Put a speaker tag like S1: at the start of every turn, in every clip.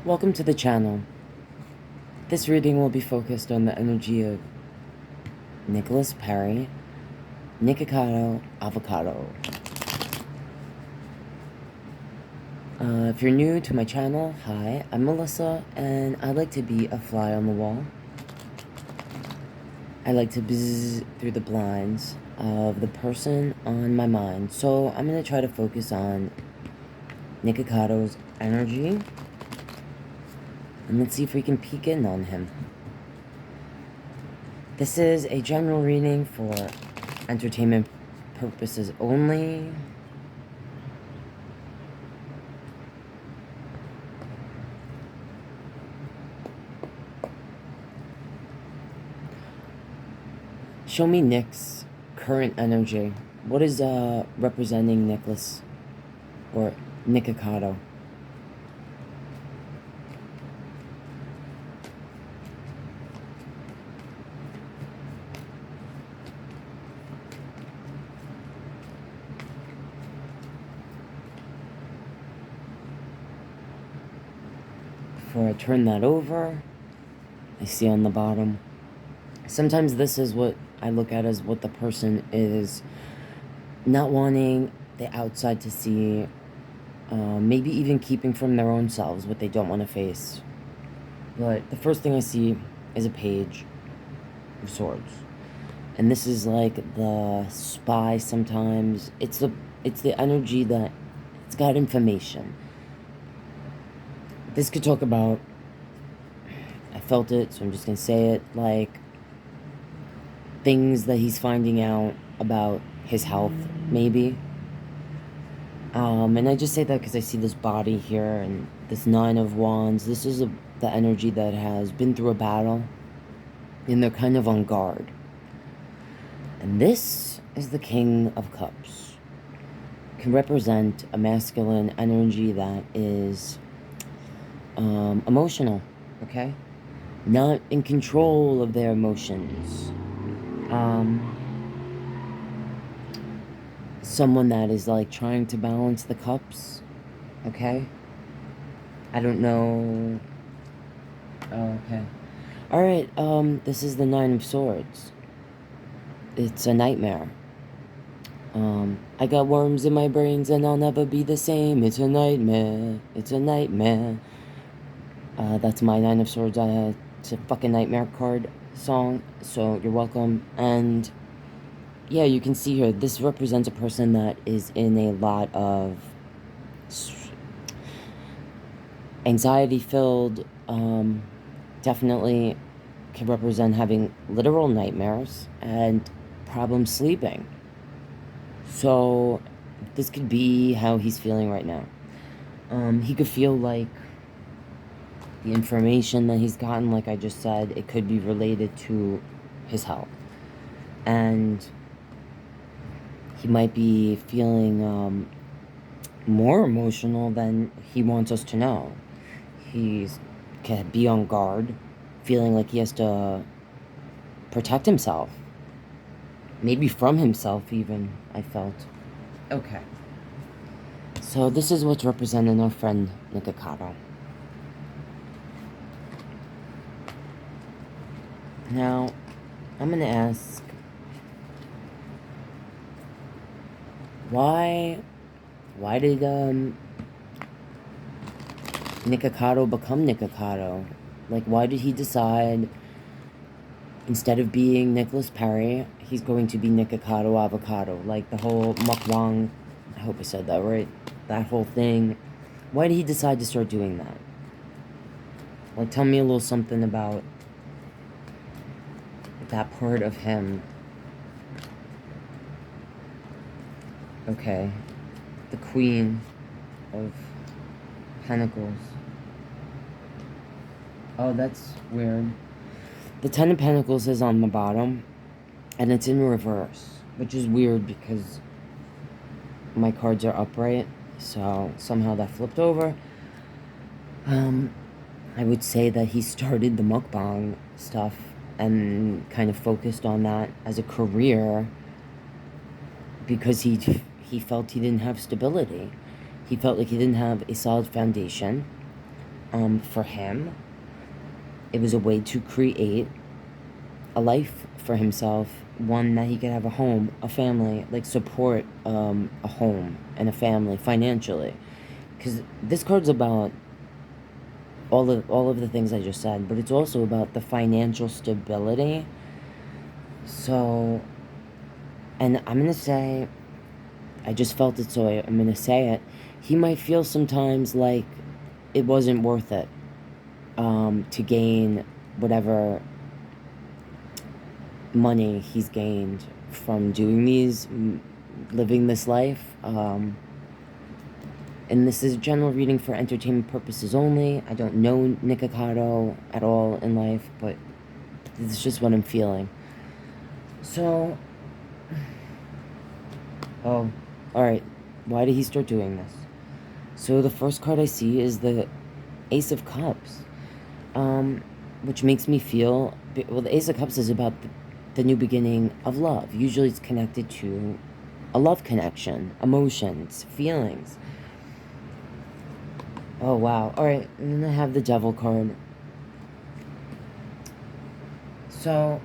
S1: Welcome to the channel. This reading will be focused on the energy of Nicholas Perry, Nikocado Avocado. If you're new to my channel, hi, I'm Melissa, and I like to be a fly on the wall. I like to buzz through the blinds of the person on my mind. So I'm going to try to focus on Nicocado's energy. And let's see if we can peek in on him. This is a general reading for entertainment purposes only. Show me Nick's current energy. What is representing Nicholas or Nikocado? Before I turn that over, I see on the bottom, sometimes this is what I look at as what the person is not wanting the outside to see, maybe even keeping from their own selves what they don't want to face. But the first thing I see is a page of swords. And this is like the spy sometimes. It's the energy that it's got information. This could talk about, I felt it, so I'm just going to say it, like things that he's finding out about his health, maybe. And I just say that because I see this body here and this Nine of Wands. This is the energy that has been through a battle, and they're kind of on guard. And this is the King of Cups. Can represent a masculine energy that is emotional, okay? Not in control of their emotions. Someone that is like trying to balance the cups, okay? I don't know. Oh, okay. Alright, this is the Nine of Swords. It's a nightmare. I got worms in my brains and I'll never be the same. It's a nightmare. It's a nightmare. That's my Nine of Swords. It's a fucking nightmare card song, so you're welcome. And yeah, you can see here, this represents a person that is in a lot of anxiety-filled, definitely can represent having literal nightmares and problems sleeping. So this could be how he's feeling right now. He could feel like the information that he's gotten, like I just said, it could be related to his health. And he might be feeling more emotional than he wants us to know. He can be on guard, feeling like he has to protect himself. Maybe from himself even, I felt. Okay. So this is what's representing our friend Nikocado. Now, I'm going to ask, why did Nikocado become Nikocado? Like, why did he decide, instead of being Nicholas Perry, he's going to be Nikocado Avocado? Like, the whole mukbang, I hope I said that right, that whole thing. Why did he decide to start doing that? Like, tell me a little something about that part of him. Okay. The Queen of Pentacles. Oh, that's weird. The Ten of Pentacles is on the bottom, and it's in reverse, which is weird because my cards are upright, so somehow that flipped over. I would say that he started the mukbang stuff and kind of focused on that as a career because he felt he didn't have stability. He felt like he didn't have a solid foundation. For him, it was a way to create a life for himself, one that he could have a home, a family, like support a home and a family financially. Because this card's about all of the things I just said, but it's also about the financial stability. So, and I'm gonna say, I just felt it, so I'm gonna say it. He might feel sometimes like it wasn't worth it to gain whatever money he's gained from doing these, living this life. And this is a general reading for entertainment purposes only. I don't know Nikocado at all in life, but this is just what I'm feeling. So, oh, alright. Why did he start doing this? So the first card I see is the Ace of Cups, which makes me feel, well, the Ace of Cups is about the new beginning of love. Usually it's connected to a love connection, emotions, feelings. Oh, wow. Alright, and then I have the Devil card. So,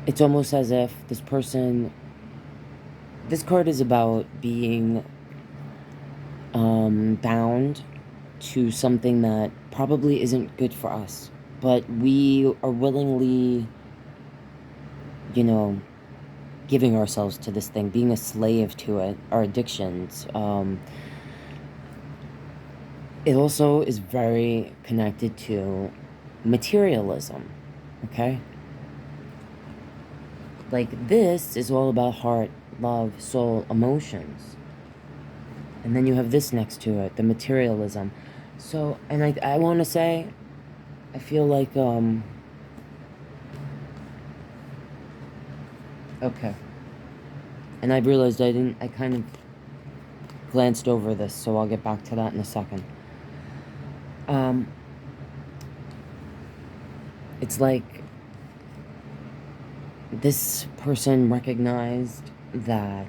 S1: it's almost as if this person, this card is about being bound to something that probably isn't good for us, but we are willingly, you know, giving ourselves to this thing, being a slave to it, our addictions. It also is very connected to materialism, okay? Like, this is all about heart, love, soul, emotions. And then you have this next to it, the materialism. So, and I want to say, I feel like, okay. And I realized I kind of glanced over this, so I'll get back to that in a second. It's like this person recognized that,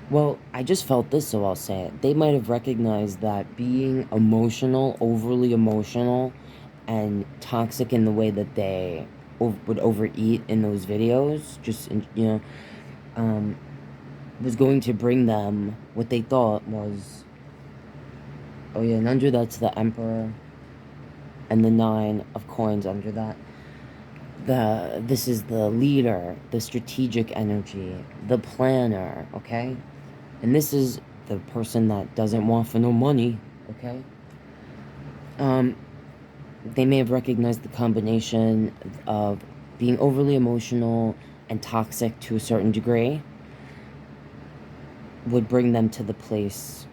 S1: well, I just felt this, so I'll say it. They might have recognized that being emotional, overly emotional, and toxic in the way that they would overeat in those videos, just, you know, was going to bring them what they thought was, oh yeah, and under that's the Emperor, and the 9 of coins under that. This is the leader, the strategic energy, the planner, okay? And this is the person that doesn't want for no money, okay? They may have recognized the combination of being overly emotional and toxic to a certain degree would bring them to the place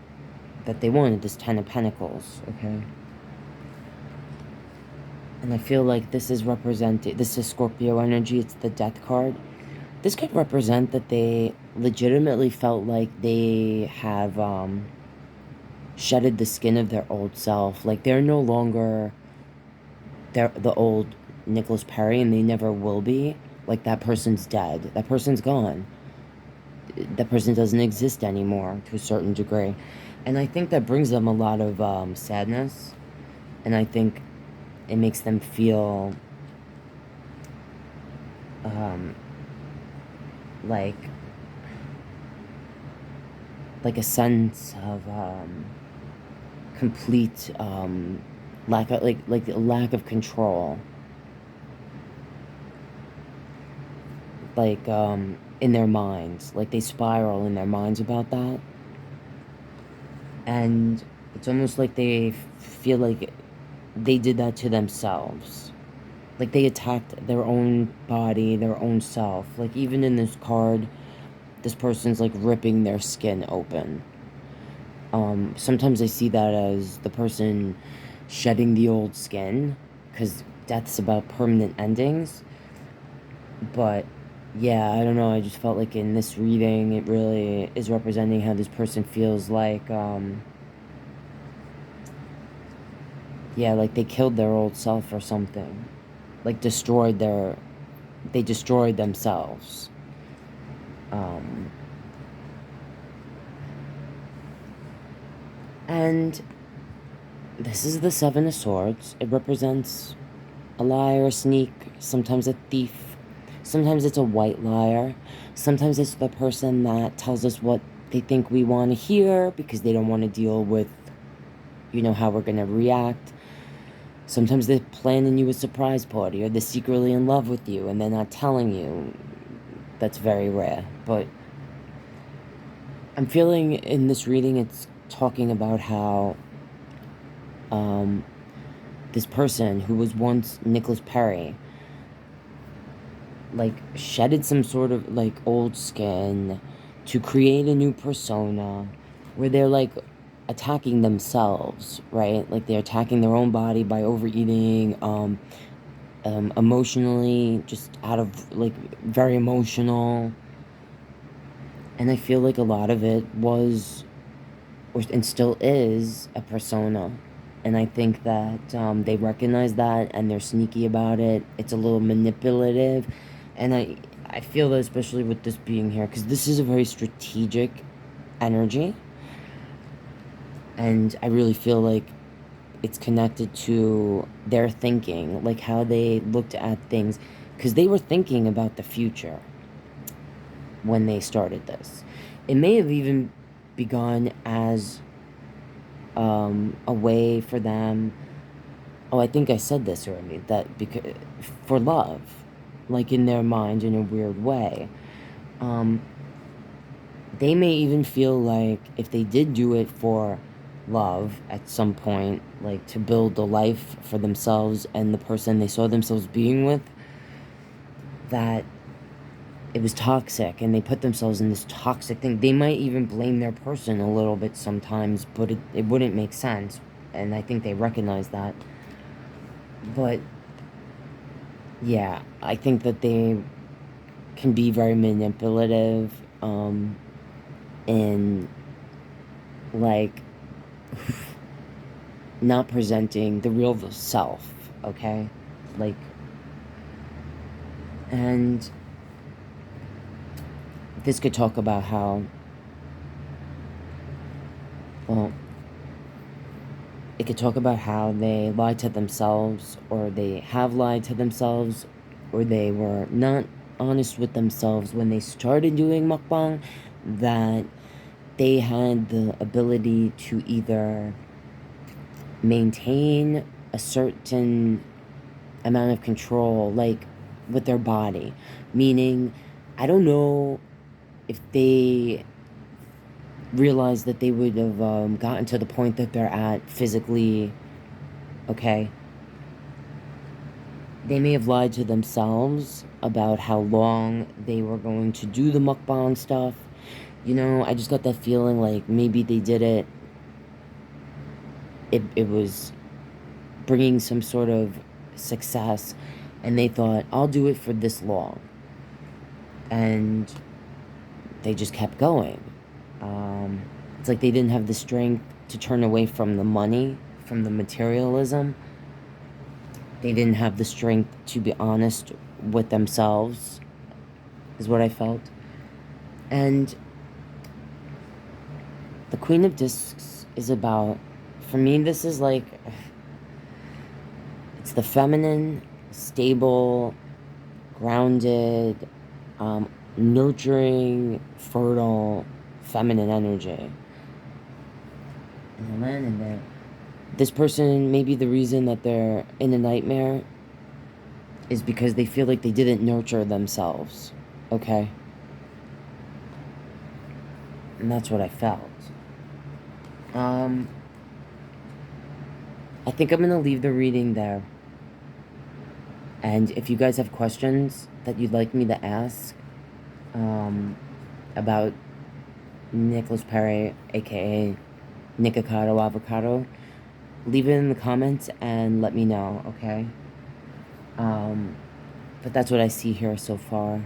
S1: that they wanted, this 10 of Pentacles, okay? And I feel like this is represented, this is Scorpio energy, it's the Death card. This could represent that they legitimately felt like they have shedded the skin of their old self. Like, they're no longer the old Nicholas Perry, and they never will be. Like, that person's dead. That person's gone. That person doesn't exist anymore to a certain degree. And I think that brings them a lot of sadness. And I think it makes them feel like a sense of complete lack of like a lack of control, like in their minds, like they spiral in their minds about that, and it's almost like they feel like they did that to themselves. Like, they attacked their own body, their own self. Like, even in this card, this person's, like, ripping their skin open. Sometimes I see that as the person shedding the old skin, because death's about permanent endings. But, yeah, I don't know, I just felt like in this reading, it really is representing how this person feels like, yeah, like they killed their old self or something. Like, they destroyed themselves. And this is the Seven of Swords. It represents a liar, a sneak, sometimes a thief. Sometimes it's a white liar. Sometimes it's the person that tells us what they think we want to hear because they don't want to deal with, how we're going to react. Sometimes they're planning you a surprise party, or they're secretly in love with you and they're not telling you. That's very rare. But I'm feeling in this reading it's talking about how this person who was once Nicholas Perry, like, shedded some sort of, like, old skin to create a new persona where they're, like, attacking themselves, right? Like, they're attacking their own body by overeating, emotionally, just out of, like, very emotional. And I feel like a lot of it was, and still is, a persona. And I think that they recognize that and they're sneaky about it. It's a little manipulative. And I feel that especially with this being here, because this is a very strategic energy. And I really feel like it's connected to their thinking, like how they looked at things. Because they were thinking about the future when they started this. It may have even begun as a way for them. Oh, I think I said this already. That because for love, like in their mind, in a weird way, they may even feel like if they did do it for love at some point, like to build a life for themselves and the person they saw themselves being with, that it was toxic and they put themselves in this toxic thing. They might even blame their person a little bit sometimes, but it wouldn't make sense. And I think they recognize that. But yeah, I think that they can be very manipulative in, like, not presenting the real self, okay? Like, and this could talk about how, well, it could talk about how they lied to themselves, or they have lied to themselves, or they were not honest with themselves when they started doing mukbang, that they had the ability to either maintain a certain amount of control, like, with their body. Meaning, I don't know if they realized that they would have gotten to the point that they're at physically, okay? They may have lied to themselves about how long they were going to do the mukbang stuff. I just got that feeling like maybe they did it. It was bringing some sort of success, and they thought, I'll do it for this long. And they just kept going. It's like they didn't have the strength to turn away from the money, from the materialism. They didn't have the strength to be honest with themselves, is what I felt. And the Queen of Discs is about, for me, this is like, it's the feminine, stable, grounded, nurturing, fertile, feminine energy. And I landed there. This person, maybe the reason that they're in a nightmare is because they feel like they didn't nurture themselves, okay? And that's what I felt. I think I'm going to leave the reading there. And if you guys have questions that you'd like me to ask about Nicholas Perry, aka Nikocado Avocado, leave it in the comments and let me know, okay? But that's what I see here so far.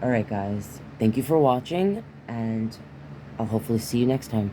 S1: Alright, guys. Thank you for watching, and I'll hopefully see you next time.